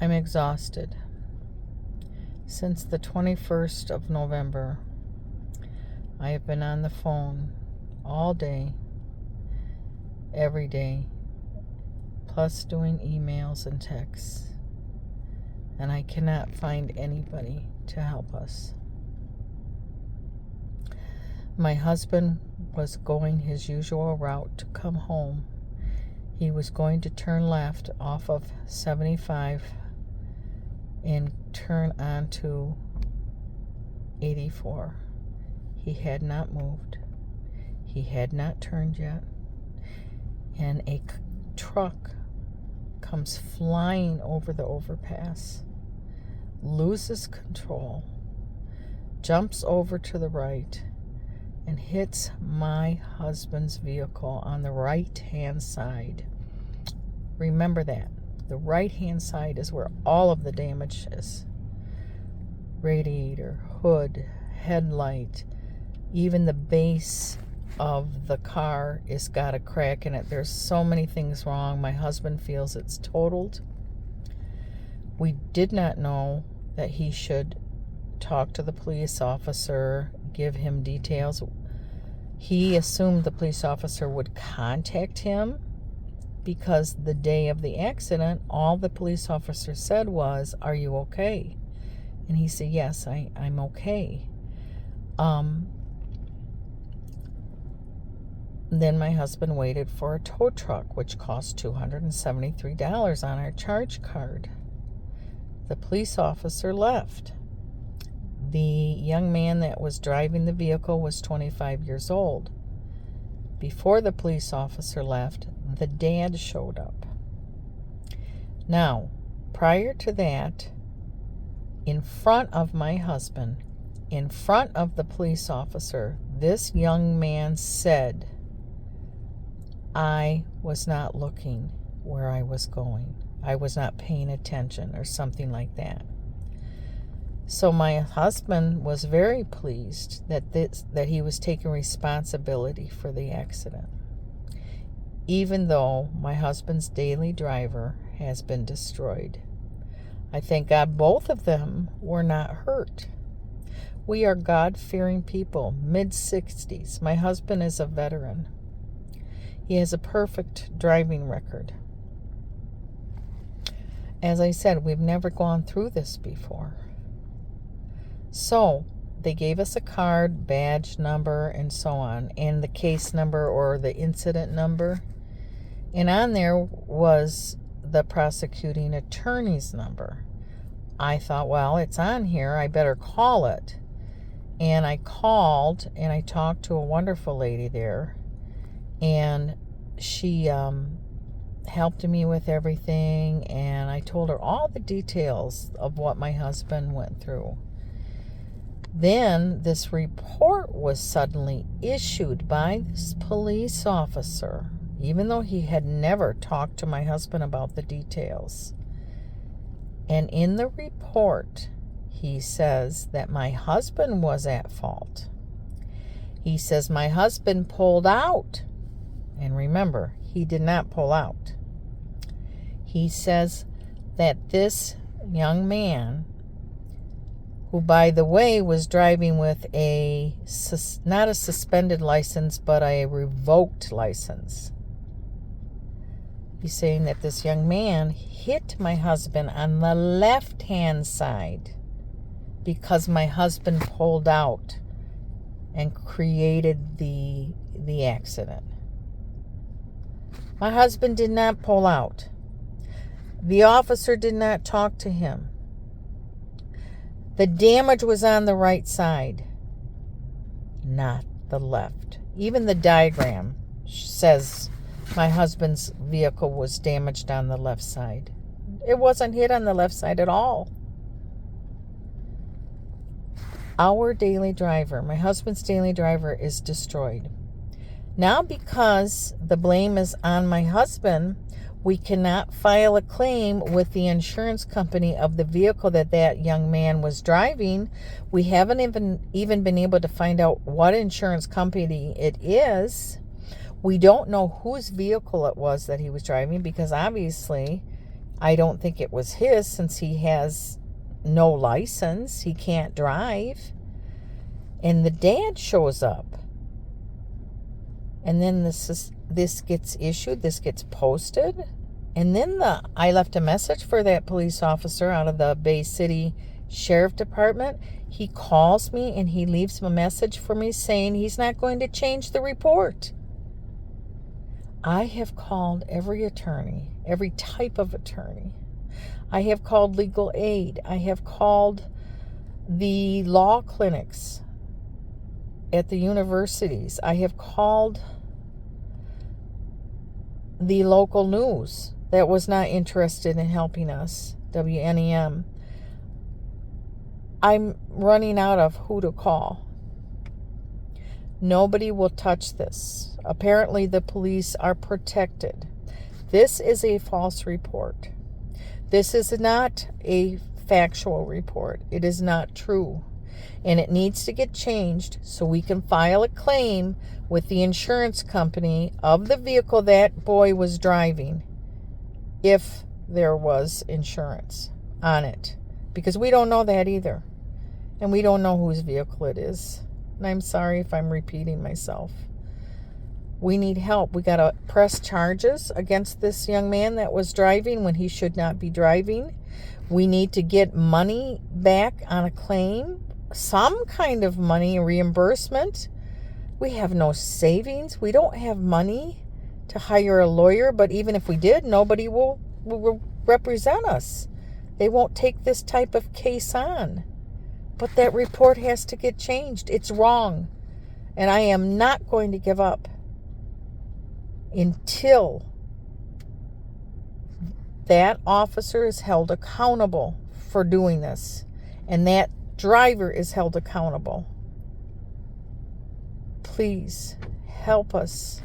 I'm exhausted. Since the 21st of November, I have been on the phone all day, every day, plus doing emails and texts, and I cannot find anybody to help us. My husband was going his usual route to come home. He was going to turn left off of 75 and turn onto 84. He had not moved. He had not turned yet. And a truck comes flying over the overpass, loses control, jumps over to the right, and hits my husband's vehicle on the right-hand side. Remember that. The right-hand side is where all of the damage is. Radiator, hood, headlight, even the base of the car has got a crack in it. There's so many things wrong. My husband feels it's totaled. We did not know that he should talk to the police officer, give him details. He assumed the police officer would contact him because the day of the accident, all the police officer said was, "Are you okay?" And he said, "Yes, I'm okay." Then my husband waited for a tow truck, which cost $273 on our charge card. The police officer left. The young man that was driving the vehicle was 25 years old. Before the police officer left, the dad showed up. Now, prior to that, in front of my husband, in front of the police officer, this young man said, "I was not looking where I was going. I was not paying attention," or something like that. So my husband was very pleased that he was taking responsibility for the accident, even though my husband's daily driver has been destroyed. I thank God both of them were not hurt. We are God-fearing people, mid-60s. My husband is a veteran. He has a perfect driving record. As I said, we've never gone through this before. So they gave us a card, badge number, and so on, and the case number or the incident number. And on there was the prosecuting attorney's number. I thought, well, it's on here, I better call it. And I called, and I talked to a wonderful lady there, and she helped me with everything, and I told her all the details of what my husband went through. Then this report was suddenly issued by this police officer, even though he had never talked to my husband about the details. And in the report, he says that my husband was at fault. He says my husband pulled out. And remember, he did not pull out. He says that this young man, who, by the way, was driving with not a suspended license, but a revoked license. He's saying that this young man hit my husband on the left-hand side because my husband pulled out and created the accident. My husband did not pull out. The officer did not talk to him. The damage was on the right side, not the left. Even the diagram says my husband's vehicle was damaged on the left side. It wasn't hit on the left side at all. Our daily driver, my husband's daily driver, is destroyed. Now, because the blame is on my husband, we cannot file a claim with the insurance company of the vehicle that young man was driving. We haven't even been able to find out what insurance company it is. We don't know whose vehicle it was that he was driving, because obviously I don't think it was his since he has no license. He can't drive. And the dad shows up. And then this gets issued, this gets posted. And then I left a message for that police officer out of the Bay City Sheriff Department. He calls me and he leaves a message for me saying he's not going to change the report. I have called every attorney, every type of attorney. I have called legal aid. I have called the law clinics at the universities. I have called the local news that was not interested in helping us, WNEM. I'm running out of who to call. Nobody will touch this. Apparently the police are protected. This is a false report. This is not a factual report. It is not true. And it needs to get changed so we can file a claim with the insurance company of the vehicle that boy was driving, if there was insurance on it. Because we don't know that either. And we don't know whose vehicle it is. And I'm sorry if I'm repeating myself. We need help. We got to press charges against this young man that was driving when he should not be driving. We need to get money back on a claim, some kind of money reimbursement. We have no savings. We don't have money to hire a lawyer, but even if we did, nobody will represent us. They won't take this type of case on. But that report has to get changed. It's wrong. And I am not going to give up until that officer is held accountable for doing this. And that driver is held accountable. Please help us.